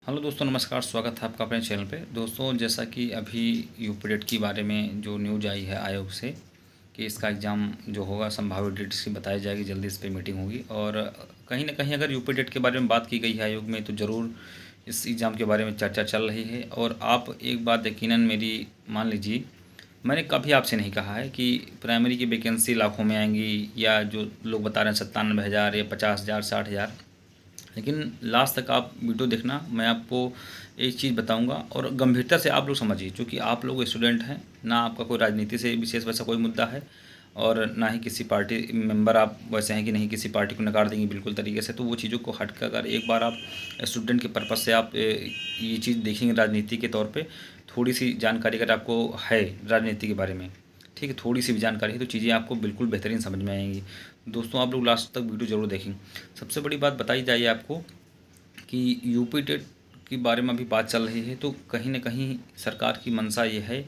Hello दोस्तों, नमस्कार। स्वागत है आपका अपने चैनल पे। दोस्तों, जैसा कि अभी यूपीटेट के बारे में जो न्यूज़ आई है आयोग से कि इसका एग्ज़ाम जो होगा संभावित डेट इसकी बताई जाएगी, जल्दी इस पे मीटिंग होगी। और कहीं ना कहीं अगर यूपीटेट के बारे में बात की गई है आयोग में तो ज़रूर इस एग्ज़ाम के बारे में चर्चा चल रही है। और आप एक बात यकीनन मेरी मान लीजिए, मैंने कभी आपसे नहीं कहा है कि प्राइमरी की वैकेंसी लाखों में आएंगी, या जो लोग बता रहे हैं 97,000 या 50,000 60,000। लेकिन लास्ट तक आप वीडियो देखना, मैं आपको एक चीज़ बताऊंगा और गंभीरता से आप लोग समझिए। क्योंकि आप लोग स्टूडेंट हैं, ना आपका कोई राजनीति से विशेष वैसा कोई मुद्दा है, और ना ही किसी पार्टी मेंबर आप वैसे हैं कि नहीं किसी पार्टी को नकार देंगे बिल्कुल तरीके से। तो वो चीज़ों को हट कर अगर एक बार आप स्टूडेंट के पर्पज़ से आप ये चीज़ देखेंगे राजनीति के तौर पे, थोड़ी सी जानकारी अगर आपको है राजनीति के बारे में, ठीक है, थोड़ी सी भी जानकारी है, तो चीज़ें आपको बिल्कुल बेहतरीन समझ में आएंगी। दोस्तों, आप लोग लास्ट तक वीडियो ज़रूर देखेंगे। सबसे बड़ी बात बताई जाए आपको कि यूपी टेट के बारे में अभी बात चल रही है, तो कहीं ना कहीं सरकार की मंशा ये है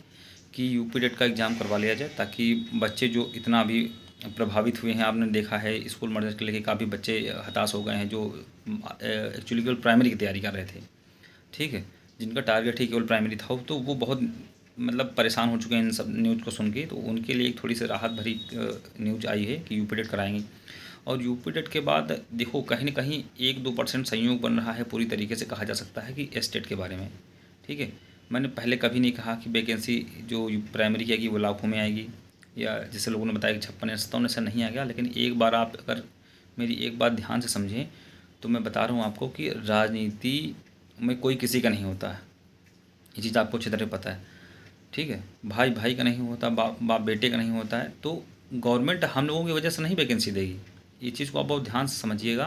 कि यूपी टेट का एग्ज़ाम करवा लिया जाए, ताकि बच्चे जो इतना अभी प्रभावित हुए हैं, आपने देखा है स्कूल मर्जर के लेके काफ़ी बच्चे हताश हो गए हैं, जो एक्चुअली केवल प्राइमरी की तैयारी कर रहे थे, ठीक है, जिनका टारगेट ही केवल प्राइमरी था, तो वो बहुत मतलब परेशान हो चुके हैं इन सब न्यूज़ को सुन के। तो उनके लिए एक थोड़ी सी राहत भरी न्यूज़ आई है कि यूपी टेट कराएंगे। और यूपी टेट के बाद देखो कहीं ना कहीं 1-2% संयोग बन रहा है, पूरी तरीके से कहा जा सकता है कि एस्टेट के बारे में, ठीक है। मैंने पहले कभी नहीं कहा कि वैकेंसी जो प्राइमरी की आएगी वो लाखों में आएगी, या जैसे लोगों ने बताया कि 56 या 57 ऐसा नहीं आ गया। लेकिन एक बार आप अगर मेरी एक बात ध्यान से समझें, तो मैं बता रहा हूँ आपको कि राजनीति में कोई किसी का नहीं होता है, ये चीज़ आपको अच्छी तरह पता है, ठीक है। भाई भाई का नहीं होता, बाप बाप बेटे का नहीं होता है। तो गवर्नमेंट हम लोगों की वजह से नहीं वैकेंसी देगी। ये चीज़ को आप बहुत ध्यान से समझिएगा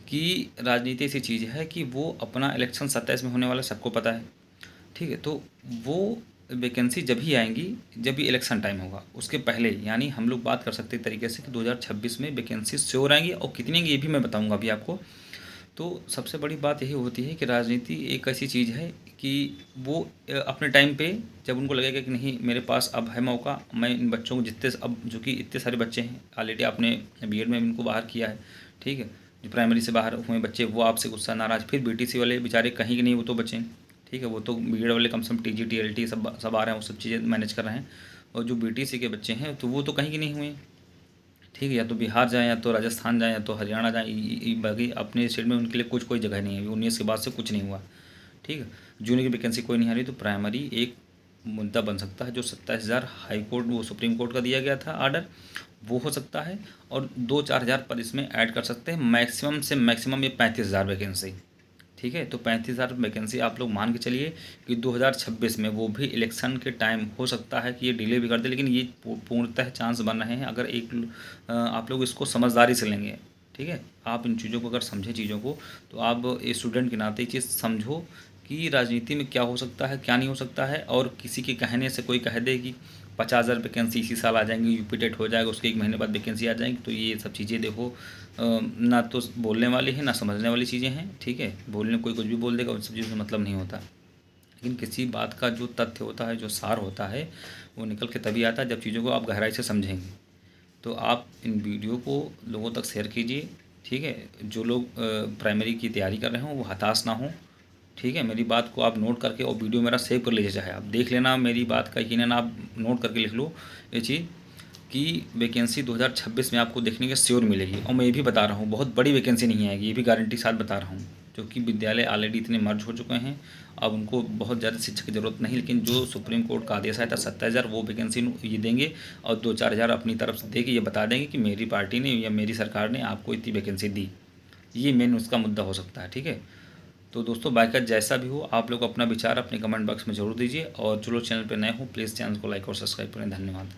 कि राजनीति ऐसी चीज़ है कि वो अपना इलेक्शन 27 में होने वाला सबको पता है, ठीक है। तो वो वैकेंसी जब ही आएंगी जब भी इलेक्शन टाइम होगा, उसके पहले यानी हम लोग बात कर सकते हैं तरीके से कि 2026 में वैकेंसी श्योर आएंगी। और कितनी आएंगी ये भी मैं बताऊंगा अभी आपको। तो सबसे बड़ी बात यही होती है कि राजनीति एक ऐसी चीज़ है कि वो अपने टाइम पे जब उनको लगेगा कि नहीं मेरे पास अब है मौका, मैं इन बच्चों को जितने अब जो कि इतने सारे बच्चे हैं ऑलरेडी आपने बीएड में इनको बाहर किया है, ठीक है, जो प्राइमरी से बाहर हुए बच्चे वो आपसे गुस्सा नाराज, फिर बीटीसी वाले बेचारे कहीं के नहीं, वो तो बचे हैं, ठीक है, वो तो बीएड वाले कम से कम टीजी टीएलटी सब आ रहे हैं, वो सब चीज़ें मैनेज कर रहे हैं। और जो बीटीसी के बच्चे हैं तो वो तो कहीं के नहीं हुए, ठीक है, या तो बिहार जाएँ या तो राजस्थान जाएँ या तो हरियाणा जाएँ, बाकी अपने स्टेट में उनके लिए कुछ कोई जगह नहीं है। 19 के बाद से कुछ नहीं हुआ, ठीक है। जूनियर की वैकेंसी कोई नहीं आ रही, तो प्राइमरी एक मुद्दा बन सकता है। जो 27,000 हाई कोर्ट वो सुप्रीम कोर्ट का दिया गया था आर्डर, वो हो सकता है। और 2-4 हज़ार पर इसमें ऐड कर सकते हैं, मैक्सिमम से मैक्सिमम ये 35,000 वैकेंसी, ठीक है। तो 35,000 वैकेंसी आप लोग मान के चलिए कि 2026 में, वो भी इलेक्शन के टाइम हो सकता है कि ये डिले भी कर दे, लेकिन ये पूर्णतः चांस बन रहे हैं अगर आप लोग इसको समझदारी से लेंगे, ठीक है। आप इन चीज़ों को अगर समझें चीज़ों को, तो आप स्टूडेंट के नाते ये चीज़ समझो कि राजनीति में क्या हो सकता है क्या नहीं हो सकता है। और किसी के कहने से कोई कह दे कि 50,000 वैकेंसी इसी साल आ जाएंगी, यूपी टेट हो जाएगा, उसके 1 महीने बाद वैकेंसी आ जाएंगी, तो ये सब चीज़ें देखो ना तो बोलने वाली है ना समझने वाली चीज़ें हैं, ठीक है। बोलने कोई कुछ भी बोल देगा, उन सब चीज़ों से मतलब नहीं होता। लेकिन किसी बात का जो तथ्य होता है, जो सार होता है, वो निकल के तभी आता है जब चीज़ों को आप गहराई से समझेंगे। तो आप इन वीडियो को लोगों तक शेयर कीजिए, ठीक है। जो लोग प्राइमरी की तैयारी कर रहे हों वो हताश ना हों, ठीक है। मेरी बात को आप नोट करके और वीडियो मेरा सेव कर लीजिए, चाहे आप देख लेना मेरी बात का, यकीनन आप नोट करके लिख लो ये चीज़ कि वैकेंसी 2026 में आपको देखने के श्योर मिलेगी। और मैं ये भी बता रहा हूँ बहुत बड़ी वैकेंसी नहीं आएगी, ये भी गारंटी साथ बता रहा हूँ, क्योंकि विद्यालय ऑलरेडी इतने मर्ज हो चुके हैं, अब उनको बहुत ज़्यादा शिक्षक की ज़रूरत नहीं। लेकिन जो सुप्रीम कोर्ट का आदेश आया था 27,000, वो वैकेंसी ये देंगे। और 2-4 हज़ार अपनी तरफ से दे के ये बता देंगे कि मेरी पार्टी ने या मेरी सरकार ने आपको इतनी वैकेंसी दी। ये मेन उसका मुद्दा हो सकता है, ठीक है। तो दोस्तों, बाकी जैसा भी हो, आप लोग अपना विचार अपने कमेंट बॉक्स में ज़रूर दीजिए। और जो लोग चैनल पर नए हो प्लीज़ चैनल को लाइक और सब्सक्राइब करें। धन्यवाद।